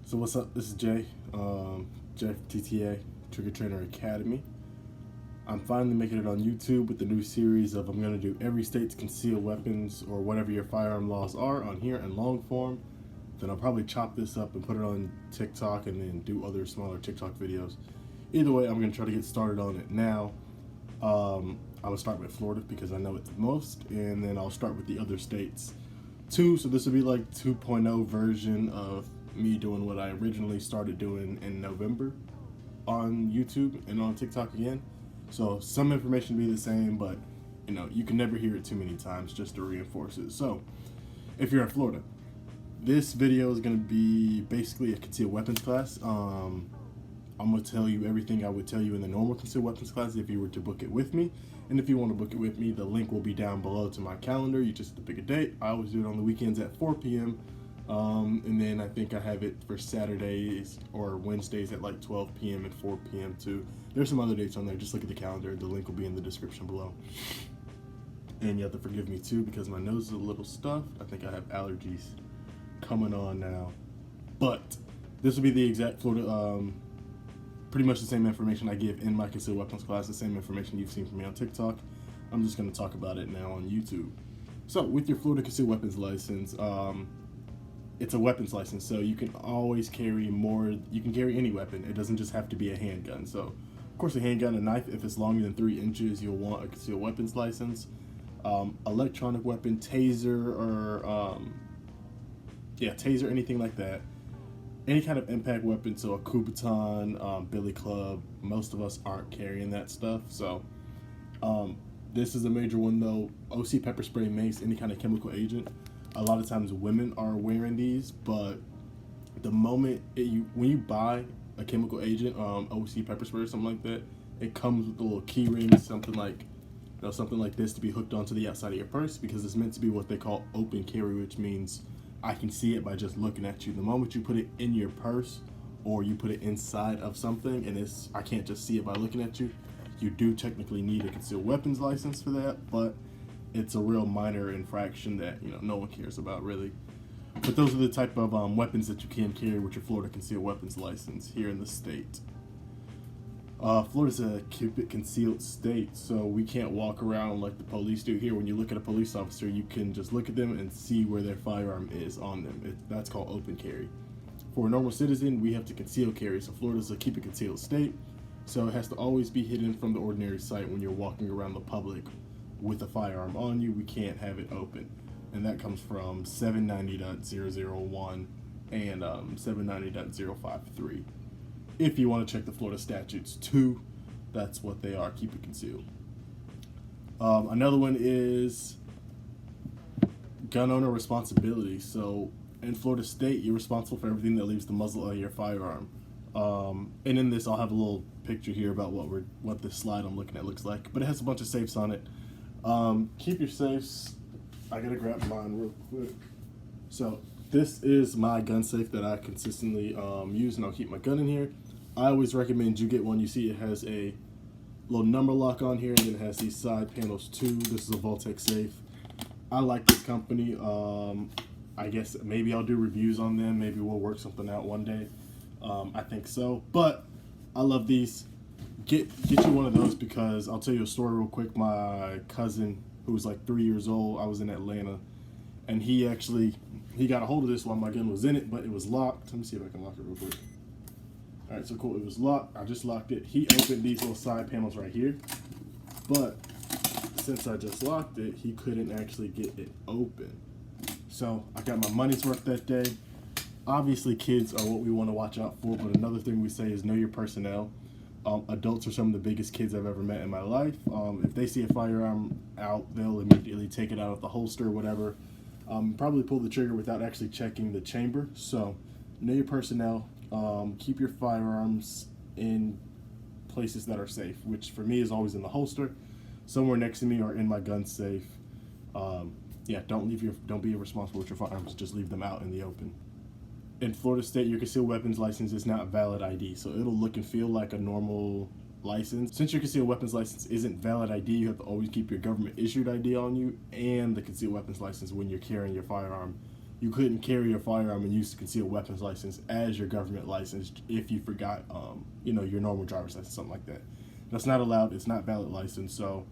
So what's up? This is Jay, Jay from TTA, Trigger Trainer Academy. I'm finally making it on YouTube with the new series of I'm going to do every state's concealed weapons or whatever your firearm laws are on here in long form. Then I'll probably chop this up and put it on TikTok and then do other smaller TikTok videos. Either way, I'm going to try to get started on it now. I'm going to start with Florida because I know it the most, and then I'll start with the other states too. So this will be like 2.0 version of me doing what I originally started doing in November on YouTube and on TikTok again. So some information will be the same, but you can never hear it too many times just to reinforce it. So if you're in Florida, this video is going to be basically a concealed weapons class. I'm going to tell you everything I would tell you in the normal concealed weapons class if you were to book it with me. And if you want to book it with me, the link will be down below to my calendar. You just have to pick a date. I always do it on the weekends at 4 p.m. And then I think I have it for Saturdays or Wednesdays at like 12 p.m. and 4 p.m. too. There's some other dates on there. Just look at the calendar. The link will be in the description below. And you have to forgive me too because my nose is a little stuffed. I think I have allergies coming on now. But this will be the exact Florida, pretty much the same information I give in my concealed weapons class, the same information you've seen from me on TikTok. I'm just going to talk about it now on YouTube. So with your Florida concealed weapons license, it's a weapons license, so you can always carry more. You can carry any weapon. It doesn't just have to be a handgun. So, of course, a handgun, a knife, if it's longer than 3 inches, you'll want a concealed weapons license. Electronic weapon, taser, or taser, anything like that. Any kind of impact weapon, so a Kubotan, billy club. Most of us aren't carrying that stuff. So, this is a major one though. OC pepper spray, mace, any kind of chemical agent. A lot of times women are wearing these, but the moment when you buy a chemical agent, OC pepper spray or something like that, it comes with a little key ring, something like this to be hooked onto the outside of your purse because it's meant to be what they call open carry, which means I can see it by just looking at you. The moment you put it in your purse or you put it inside of something and I can't just see it by looking at you, you do technically need a concealed weapons license for that, but it's a real minor infraction that no one cares about really. But those are the type of weapons that you can carry with your Florida concealed weapons license here in the state. Florida's a keep it concealed state, so we can't walk around like the police do here. When you look at a police officer, you can just look at them and see where their firearm is on them. That's called open carry. For a normal citizen, we have to conceal carry, so Florida's a keep it concealed state, so it has to always be hidden from the ordinary sight when you're walking around the public with a firearm on you. We can't have it open, and that comes from 790.001 and 790.053. If you want to check the Florida statutes too, that's what they are. Keep it concealed. Another one is gun owner responsibility. So in Florida state, you're responsible for everything that leaves the muzzle of your firearm. And in this, I'll have a little picture here about what this slide I'm looking at looks like, but it has a bunch of safes on it. Keep your safes. I gotta grab mine real quick. So this is my gun safe that I consistently use, and I'll keep my gun in here. I always recommend you get one. You see it has a little number lock on here, and then it has these side panels too. This is a Voltec safe. I like this company. I guess maybe I'll do reviews on them. Maybe we'll work something out one day. I think so, but I love these. Get you one of those because I'll tell you a story real quick. My cousin, who was like 3 years old, I was in Atlanta, and he got a hold of this while my gun was in it, but it was locked. Let me see if I can lock it real quick. All right, so cool. It was locked. I just locked it. He opened these little side panels right here, but since I just locked it, he couldn't actually get it open. So I got my money's worth that day. Obviously, kids are what we want to watch out for, but another thing we say is know your personnel. Adults are some of the biggest kids I've ever met in my life. If they see a firearm out, they'll immediately take it out of the holster or whatever. Probably pull the trigger without actually checking the chamber. So know your personnel. Keep your firearms in places that are safe, which for me is always in the holster, somewhere next to me, or in my gun safe. Don't be irresponsible with your firearms. Just leave them out in the open. In Florida state, your concealed weapons license is not valid ID, so it'll look and feel like a normal license. Since your concealed weapons license isn't valid ID, you have to always keep your government issued ID on you and the concealed weapons license when you're carrying your firearm you couldn't carry a firearm and use a concealed weapons license as your government license if you forgot, your normal driver's license, something like that. That's not allowed. It's not valid license. So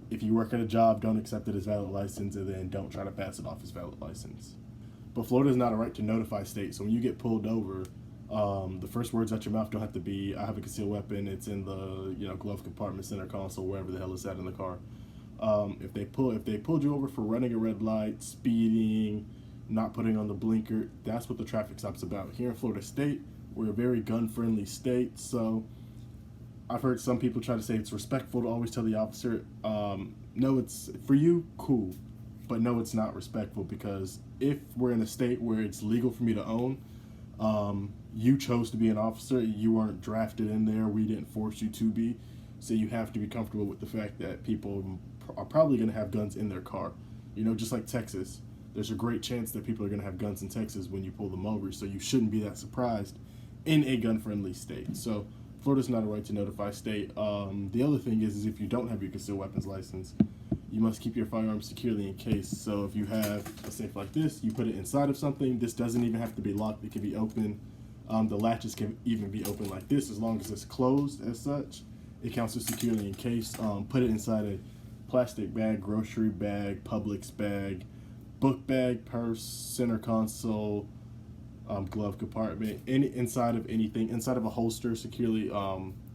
if you work at a job, don't accept it as valid license, and then don't try to pass it off as valid license. But Florida is not a right to notify state. So when you get pulled over, the first words out your mouth don't have to be, "I have a concealed weapon. It's in the glove compartment, center console, wherever the hell it's at in the car." If they pulled you over for running a red light, speeding, not putting on the blinker, that's what the traffic stop's about. Here in Florida State, we're a very gun-friendly state, so I've heard some people try to say it's respectful to always tell the officer, no, it's for you, cool, but no, it's not respectful, because if we're in a state where it's legal for me to own, you chose to be an officer, you weren't drafted in there, we didn't force you to be, so you have to be comfortable with the fact that people are probably going to have guns in their car. Just like Texas, there's a great chance that people are going to have guns in Texas when you pull them over, so you shouldn't be that surprised in a gun-friendly state. So Florida's not a right to notify state. The other thing is if you don't have your concealed weapons license, you must keep your firearm securely encased. So if you have a safe like this, you put it inside of something. This doesn't even have to be locked. It can be open. The latches can even be open like this, as long as it's closed as such. It counts as securely encased. Put it inside a plastic bag, grocery bag, Publix bag, book bag, purse, center console, glove compartment, inside of anything, inside of a holster securely.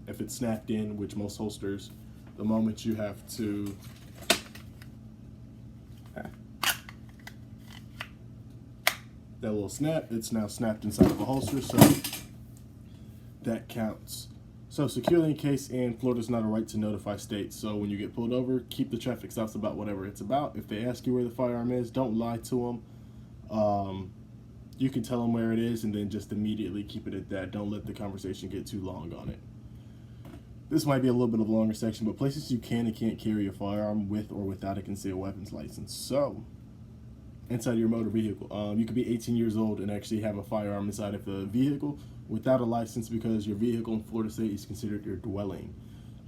If it's snapped in, which most holsters, the moment you have to that little snap, it's now snapped inside of a holster, so that counts. So securely encased, and Florida's not a right to notify state. So when you get pulled over, keep the traffic stops about whatever it's about. If they ask you where the firearm is, don't lie to them. You can tell them where it is, and then just immediately keep it at that. Don't let the conversation get too long on it. This might be a little bit of a longer section, but places you can and can't carry a firearm with or without a concealed weapons license. So inside your motor vehicle, you could be 18 years old and actually have a firearm inside of the vehicle without a license, because your vehicle in Florida State is considered your dwelling.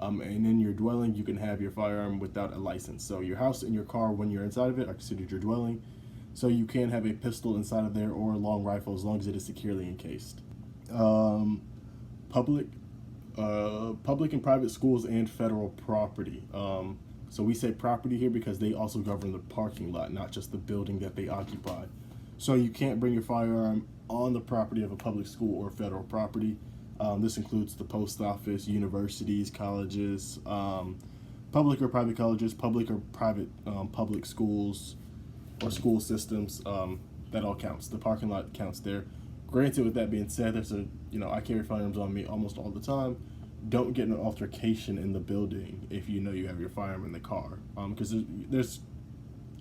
And in your dwelling, you can have your firearm without a license. So your house and your car, when you're inside of it, are considered your dwelling. So you can have a pistol inside of there or a long rifle, as long as it is securely encased. Public and private schools and federal property. So we say property here because they also govern the parking lot, not just the building that they occupy. So you can't bring your firearm on the property of a public school or federal property. This includes the post office, universities, colleges, public or private colleges, public or private public schools or school systems. That all counts. The parking lot counts there. Granted, with that being said, I carry firearms on me almost all the time. Don't get in an altercation in the building if you know you have your firearm in the car, because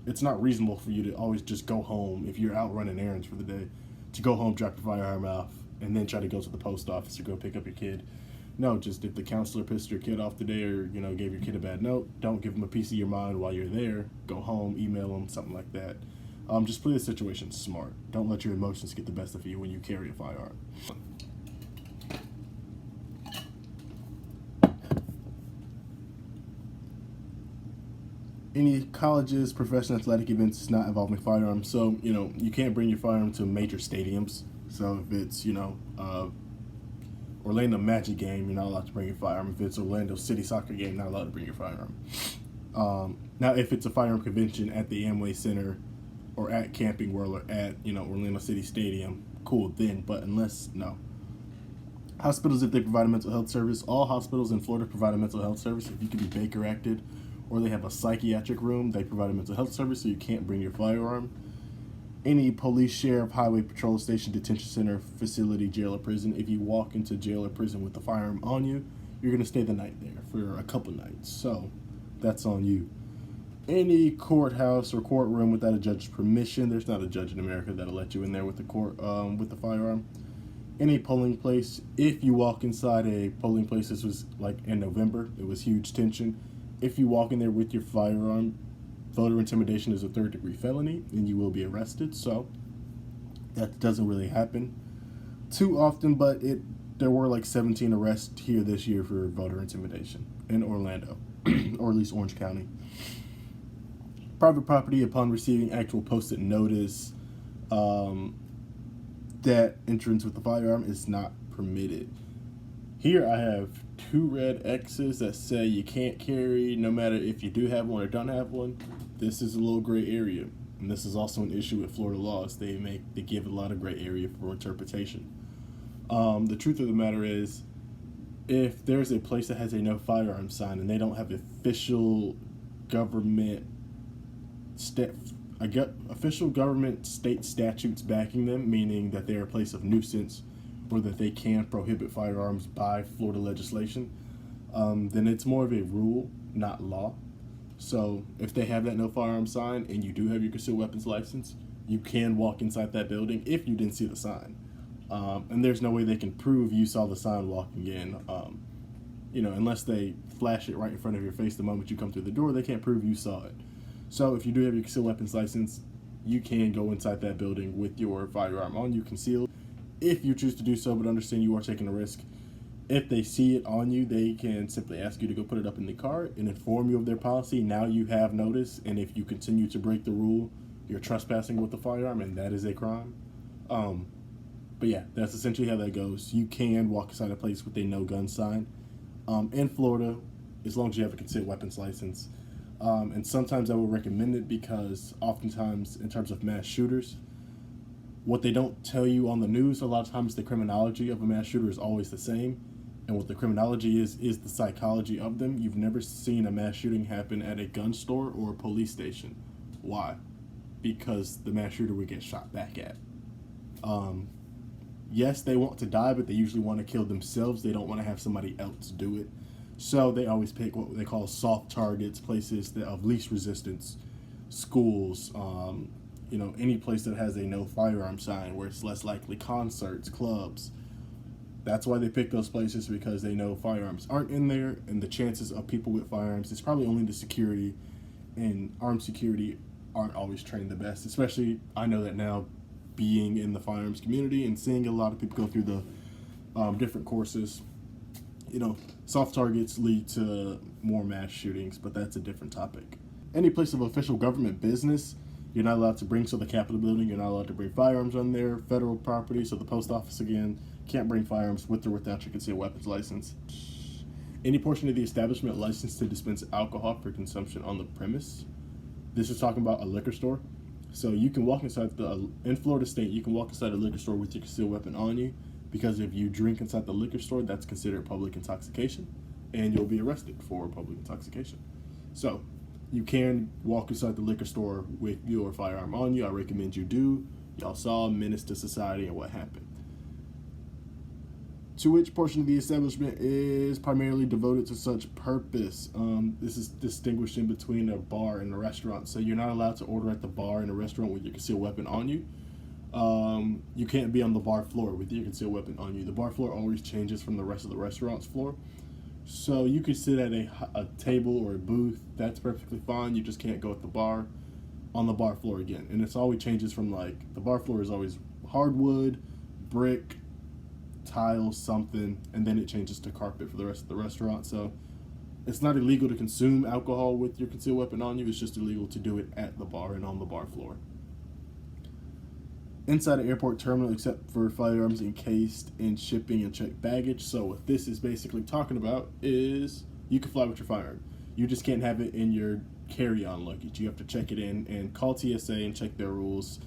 it's not reasonable for you to always just go home if you're out running errands for the day, to go home, drop your firearm off, and then try to go to the post office or go pick up your kid. No, just if the counselor pissed your kid off today, or gave your kid a bad note, don't give them a piece of your mind while you're there. Go home, email them, something like that. Just play the situation smart. Don't let your emotions get the best of you when you carry a firearm. Any colleges, professional athletic events not involving firearms. So, you can't bring your firearm to major stadiums. So if it's, Orlando Magic game, you're not allowed to bring your firearm. If it's Orlando City soccer game, not allowed to bring your firearm. Now, if it's a firearm convention at the Amway Center or at Camping World or at, Orlando City Stadium, cool then, but no. Hospitals, if they provide a mental health service, all hospitals in Florida provide a mental health service. If you can be Baker acted, or they have a psychiatric room, they provide a mental health service, so you can't bring your firearm. Any police, sheriff, highway patrol station, detention center, facility, jail, or prison, if you walk into jail or prison with the firearm on you, you're going to stay the night there for a couple nights, so that's on you. Any courthouse or courtroom without a judge's permission, there's not a judge in America that'll let you in there with the firearm. Any polling place, if you walk inside a polling place, this was like in November, it was huge tension. If you walk in there with your firearm, voter intimidation is a third-degree felony, and you will be arrested. So that doesn't really happen too often, but there were like 17 arrests here this year for voter intimidation in Orlando, or at least Orange County. Private property, upon receiving actual posted notice, that entrance with the firearm is not permitted. Here I have 2 red X's that say you can't carry no matter if you do have one or don't have one. This is a little gray area, and this is also an issue with Florida laws. They give a lot of gray area for interpretation. The truth of the matter is, if there's a place that has a no firearm sign and they don't have official government state statutes backing them, meaning that they're a place of nuisance or that they can prohibit firearms by Florida legislation, then it's more of a rule, not law. So if they have that no firearm sign and you do have your concealed weapons license, you can walk inside that building if you didn't see the sign. And there's no way they can prove you saw the sign walking in. Unless they flash it right in front of your face the moment you come through the door, they can't prove you saw it. So if you do have your concealed weapons license, you can go inside that building with your firearm on you concealed if you choose to do so, but understand you are taking a risk. If they see it on you, they can simply ask you to go put it up in the car and inform you of their policy. Now you have notice, and if you continue to break the rule, you're trespassing with the firearm, and that is a crime. But yeah, that's essentially how that goes. You can walk inside a place with a no gun sign in Florida, as long as you have a concealed weapons license. And sometimes I will recommend it because oftentimes in terms of mass shooters, what they don't tell you on the news, a lot of times the criminology of a mass shooter is always the same. And what the criminology is the psychology of them. You've never seen a mass shooting happen at a gun store or a police station. Why? Because the mass shooter would get shot back at. Yes, they want to die, but they usually want to kill themselves. They don't want to have somebody else do it. So they always pick what they call soft targets, places that of least resistance, schools, any place that has a no firearm sign where it's less likely, concerts, clubs. That's why they pick those places, because they know firearms aren't in there, and the chances of people with firearms, it's probably only the security, and armed security aren't always trained the best. Especially, I know that now, being in the firearms community and seeing a lot of people go through the different courses, soft targets lead to more mass shootings, but that's a different topic. Any place of official government business, you're not allowed to bring, so the Capitol building, you're not allowed to bring firearms on there. Federal property, so the post office, again, can't bring firearms with or without your concealed weapons license. Any portion of the establishment licensed to dispense alcohol for consumption on the premise. This is talking about a liquor store. So you can walk inside in Florida State, you can walk inside a liquor store with your concealed weapon on you, because if you drink inside the liquor store, that's considered public intoxication, and you'll be arrested for public intoxication. So you can walk inside the liquor store with your firearm on you. I recommend you do. Y'all saw Menace to Society and what happened. To which portion of the establishment is primarily devoted to such purpose. This is distinguishing between a bar and a restaurant. So you're not allowed to order at the bar in a restaurant with your concealed weapon on you. You can't be on the bar floor with your concealed weapon on you. The bar floor always changes from the rest of the restaurant's floor. So you could sit at a table or a booth. That's perfectly fine. You just can't go at the bar on the bar floor again. And it's always changes from, the bar floor is always hardwood, brick, tile, something, and then it changes to carpet for the rest of the restaurant. So it's not illegal to consume alcohol with your concealed weapon on you. It's just illegal to do it at the bar and on the bar floor. Inside an airport terminal, except for firearms encased in shipping and checked baggage. So what this is basically talking about is you can fly with your firearm. You just can't have it in your carry-on luggage. You have to check it in and call TSA and check their rules.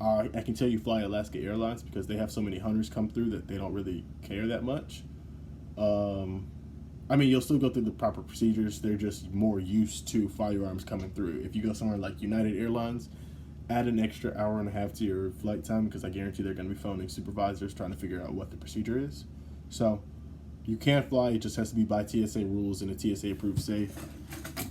I can tell you fly Alaska Airlines because they have so many hunters come through that they don't really care that much. You'll still go through the proper procedures. They're just more used to firearms coming through. If you go somewhere like United Airlines, add an extra hour and a half to your flight time, because I guarantee they're going to be phoning supervisors trying to figure out what the procedure is. So you can fly. It just has to be by TSA rules and a TSA approved safe.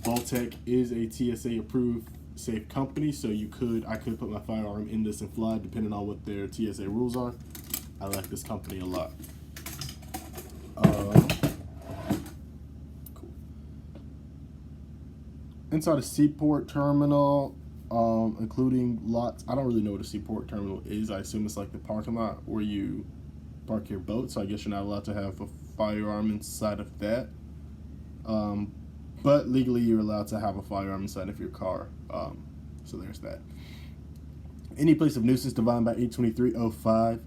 Baltec is a TSA approved safe company, so I could put my firearm in this and fly depending on what their TSA rules are. I like this company a lot. Cool. Inside a seaport terminal, including lots. I don't really know what a seaport terminal is. I assume it's like the parking lot where you park your boat, so I guess you're not allowed to have a firearm inside of that. But legally you're allowed to have a firearm inside of your car. So there's that. Any place of nuisance defined by 823.05.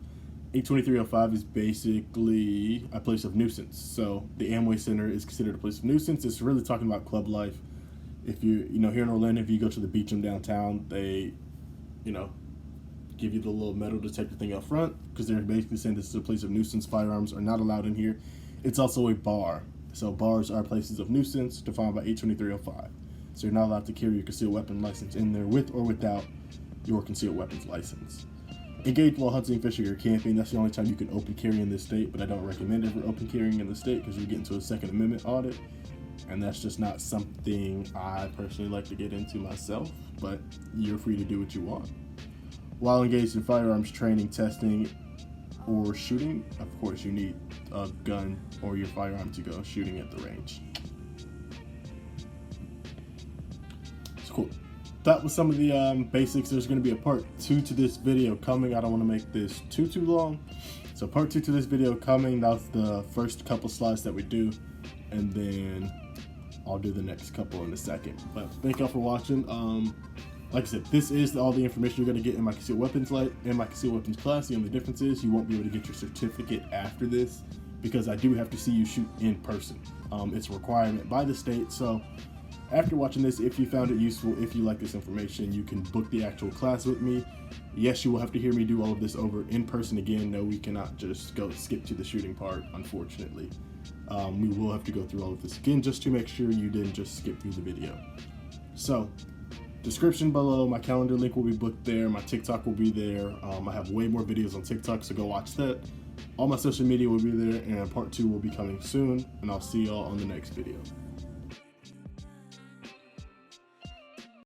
823.05 is basically a place of nuisance. So the Amway Center is considered a place of nuisance. It's really talking about club life. If you know, here in Orlando, if you go to the Beacham downtown, they, give you the little metal detector thing up front, because they're basically saying this is a place of nuisance. Firearms are not allowed in here. It's also a bar. So bars are places of nuisance defined by 823.05. So you're not allowed to carry your concealed weapon license in there with or without your concealed weapons license. Engage while hunting, fishing, or camping. That's the only time you can open carry in this state, but I don't recommend ever open carrying in the state because you get into a Second Amendment audit, and that's just not something I personally like to get into myself, but you're free to do what you want. While engaged in firearms training, testing, or shooting, of course you need a gun or your firearm to go shooting at the range. It's cool. That was some of the basics. There's going to be a part 2 to this video coming. I don't want to make this too long. So part 2 to this video coming. That's the first couple slides that we do, and then I'll do the next couple in a second. But thank y'all for watching. Like I said, this is all the information you're going to get in my concealed weapons class. The only difference is you won't be able to get your certificate after this, because I do have to see you shoot in person. It's a requirement by the state. So after watching this, if you found it useful, if you like this information, you can book the actual class with me. Yes, you will have to hear me do all of this over in person again. No, we cannot just go skip to the shooting part, unfortunately. We will have to go through all of this again just to make sure you didn't just skip through the video. So, description below, my calendar link will be booked there, my TikTok will be there. I have way more videos on TikTok, so go watch that. All my social media will be there, and part 2 will be coming soon, and I'll see y'all on the next video.